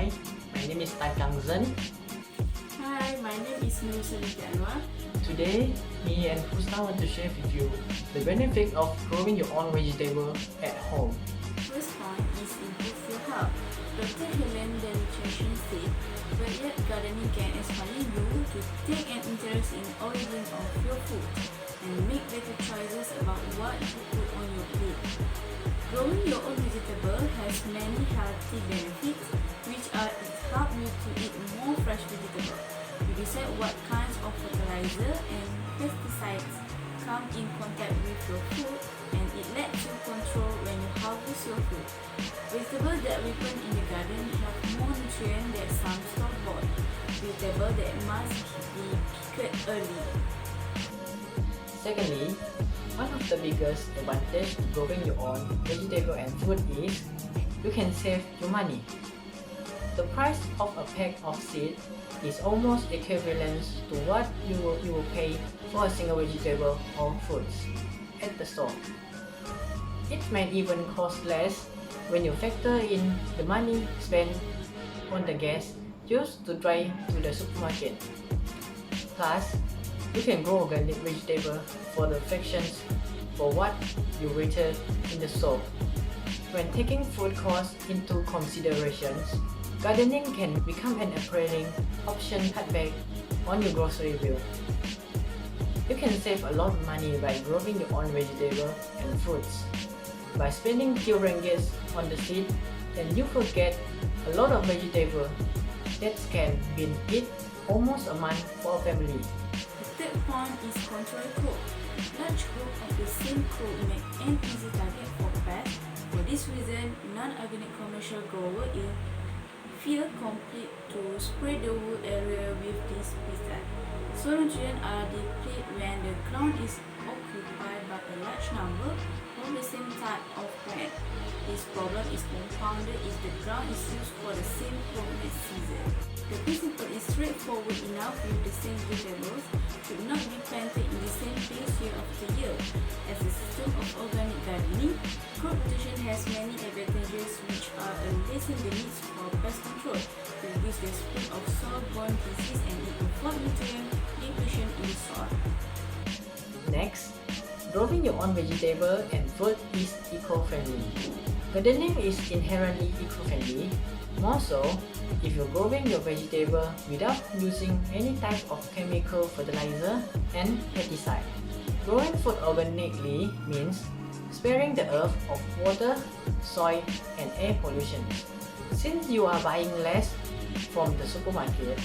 Hi, my name is Zhen. Hi, my name is Anuar. Today, me and Husna want to share with you the benefit of growing your own vegetable at home. First point is improve your health. Dr. Helen the nutrition said, backyard gardening can inspire you to take an interest in origin of your food and make better choices about what you put on your plate. Growing your own vegetable has many healthy benefits, which are it helps you to eat more fresh vegetables. You decide what kinds of fertilizer and pesticides come in contact with your food, and it lets you control when you harvest your food. Vegetables that ripen in the garden have more nutrients than some store-bought vegetables that must be picked early. Secondly, one of the biggest advantages to growing your own vegetable and food is you can save your money. The price of a pack of seeds is almost equivalent to what you will pay for a single vegetable or fruits at the store. It might even cost less when you factor in the money spent on the gas used to drive to the supermarket. Plus, you can grow organic vegetable for the fractions for what you return in the store. When taking food costs into considerations, gardening can become an appealing option cutback on your grocery bill. You can save a lot of money by growing your own vegetable and fruits. By spending few ringgits on the seed, then you could get a lot of vegetable that can be eat almost a month for a family. The third point is control crop. Large groups of the same crop make an easy target for pests. For this reason, non-organic commercial growers feel complete to spray the wood area with this pesticide. So nutrients are depleted when the ground is occupied by a large number of the same type of plant. This problem is compounded if the ground is used for the same crop next season. The principle is straightforward enough with the same vegetables should not be planted in the same place year after year. As a system of organic gardening, crop rotation has many advantages which are lessen the needs for pest control, reduce the spread of soil-borne disease, and avoid nutrient depletion in the soil. Next, growing your own vegetable and fruit is eco-friendly. Gardening is inherently eco-friendly, more so if you're growing your vegetable without using any type of chemical fertilizer and pesticide. Growing food organically means sparing the earth of water, soil, and air pollution. Since you are buying less from the supermarket,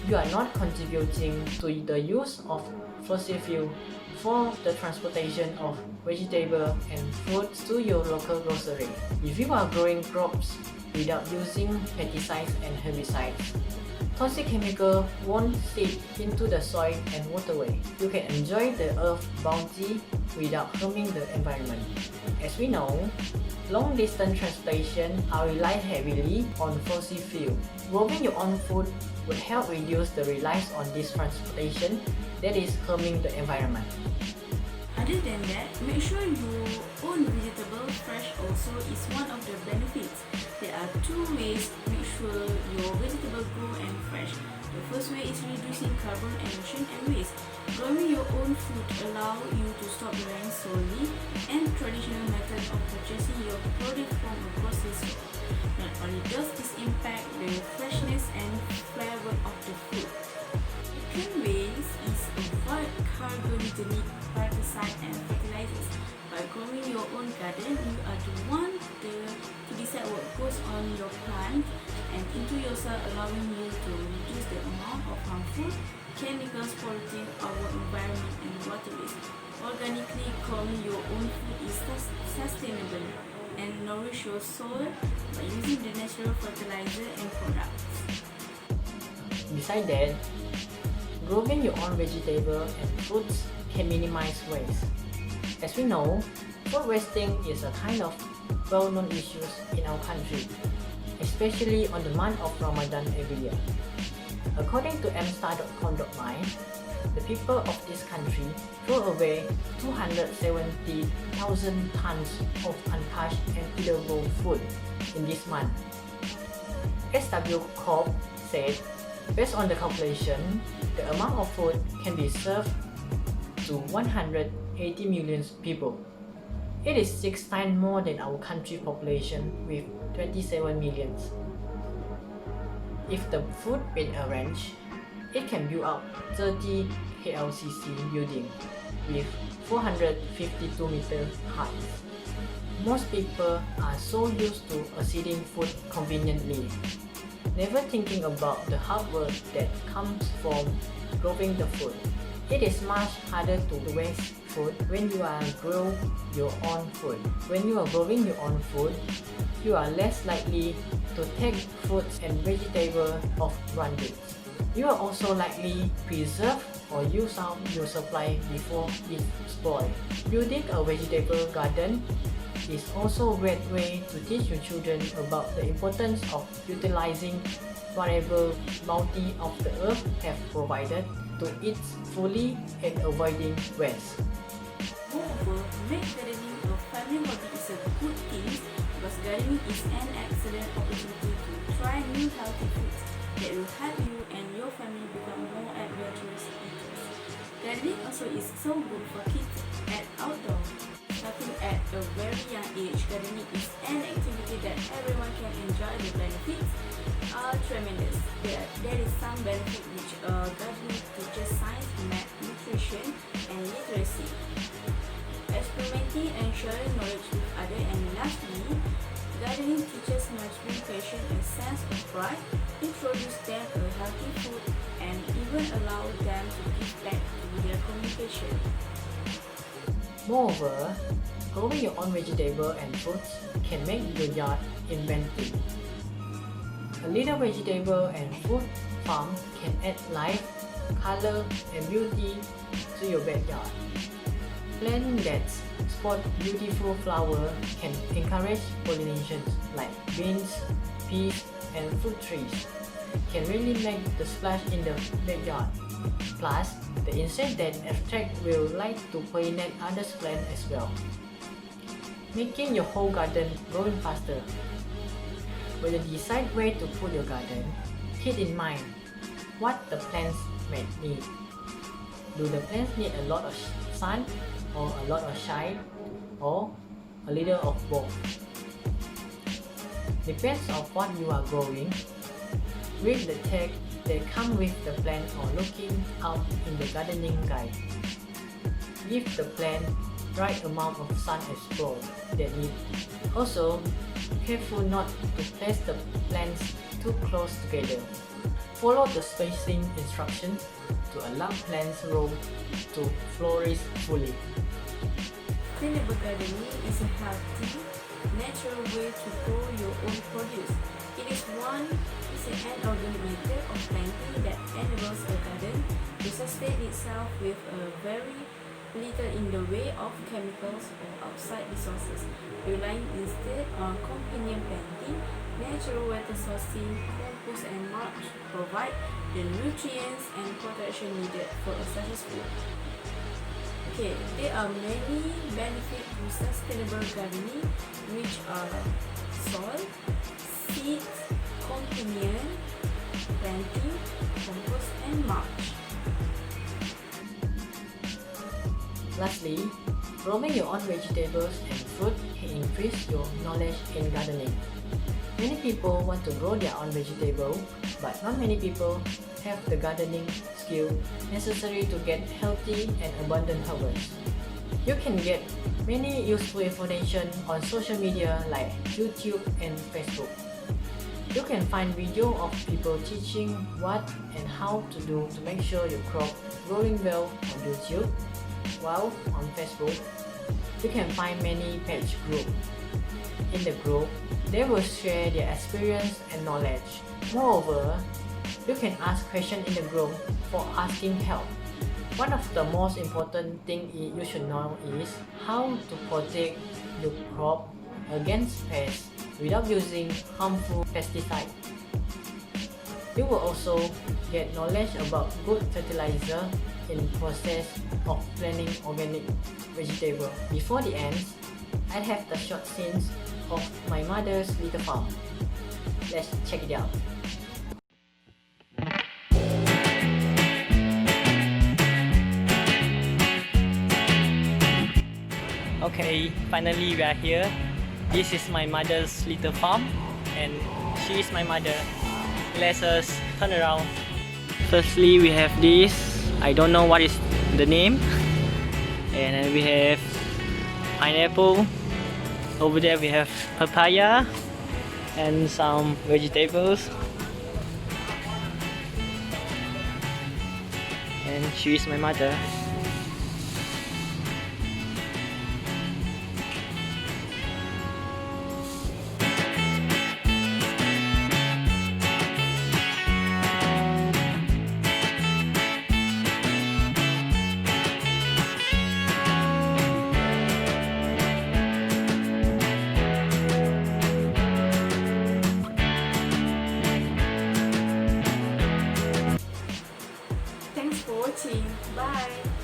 you are not contributing to the use of fossil fuel for the transportation of vegetable and fruits to your local grocery. If you are growing crops without using pesticides and herbicides, toxic chemicals won't seep into the soil and waterway. You can enjoy the earth's bounty without harming the environment. As we know, long-distance transportation are rely heavily on fossil fuel. Growing your own food will help reduce the reliance on this transportation that is harming the environment. Other than that, make sure you own vegetable fresh also is one of the benefits. There are two ways to make sure your vegetable grow and fresh. The first way is reducing carbon emission and waste. Growing your own food allows you to stop relying solely on traditional methods of purchasing your produce from a grocery store. Not only does this impact the freshness and flavor of the food, second way is avoid carcinogenic pesticides and fertilizers. By growing your own garden, you are the one to decide what goes on your plant and into your soil, allowing you to reduce the amount of harmful chemicals polluting our environment and waterways. Organically growing your own food is sustainable and nourish your soil by using the natural fertilizer and products. Besides that, growing your own vegetable and fruits can minimize waste. As we know, food wasting is a kind of well-known issue in our country, especially on the month of Ramadan every year. According to mstar.com.my, the people of this country throw away 270,000 tons of untouched and edible food in this month. SW Corp said, based on the calculation, the amount of food can be served to 180 million people. It is 6 times more than our country population with 27 million. If the food been arranged, it can build up 30 KLCC building with 452 meters high. Most people are so used to accessing food conveniently, never thinking about the hard work that comes from growing the food. It is much harder to waste food when you are grow your own food. When you are growing your own food, you are less likely to take fruits and vegetables off branded. You are also likely preserve or use up your supply before it spoils. Building a vegetable garden is also a great way to teach your children about the importance of utilizing whatever bounty of the earth have provided to eat fully and avoiding waste. Moreover, make gardening a family hobby is a good thing because gardening is an excellent opportunity to try new healthy foods that will help you and your family become more adventurous eaters. Gardening also is so good for kids at outdoor. Starting at a very young age, gardening is an activity that everyone can enjoy. The benefits are tremendous. There is some benefit which gardening teaches science, math, nutrition, and literacy. Experimenting and sharing knowledge with others, and lastly, gardening teaches nurturing passion and sense of pride, introduce them a healthy food, and even allow them to give back to their communication. Moreover, growing your own vegetable and fruits can make your yard inventive. A little vegetable and fruit farm can add life, color, and beauty to your backyard. Plants that spot beautiful flowers can encourage pollination, like beans, peas, and fruit trees can really make the splash in the backyard. Plus, the insects that attract will like to pollinate other plants as well, making your whole garden growing faster. When you decide where to put your garden, keep in mind what the plants may need. Do the plants need a lot of sun, or a lot of shade, or a little of both? Depends on what you are growing. Read the text that come with the plant or looking out in the gardening guide. Give the plant right amount of sun exposure they need. Also, careful not to place the plants too close together. Follow the spacing instructions to allow plants room to flourish fully. Sustainable gardening is a healthy, natural way to grow your own produce. It is an organic method of planting that enables a garden to sustain itself with very little in the way of chemicals or outside resources, relying instead on companion planting, natural water sourcing, compost and mulch provide the nutrients and protection needed for a successful. Okay, there are many benefits to sustainable gardening, which are soil, seeds, companion, planting, compost and mulch. Lastly, growing your own vegetables and fruit can increase your knowledge in gardening. Many people want to grow their own vegetable, but not many people have the gardening skill necessary to get healthy and abundant harvest. You can get many useful information on social media like YouTube and Facebook. You can find videos of people teaching what and how to do to make sure your crop growing well on YouTube, while on Facebook, you can find many page groups. In the group, they will share their experience and knowledge. Moreover, you can ask questions in the group for asking help. One of the most important things you should know is how to protect your crop against pests without using harmful pesticides. You will also get knowledge about good fertilizer in the process of planting organic vegetable. Before the end, I have the short scenes of my mother's little farm. Let's check it out. Okay, finally we are here. This is my mother's little farm and she is my mother. Let us turn around. Firstly, we have this. I don't know what is the name. And then we have pineapple. Over there we have papaya and some vegetables. And she is my mother. Thanks for watching. Bye.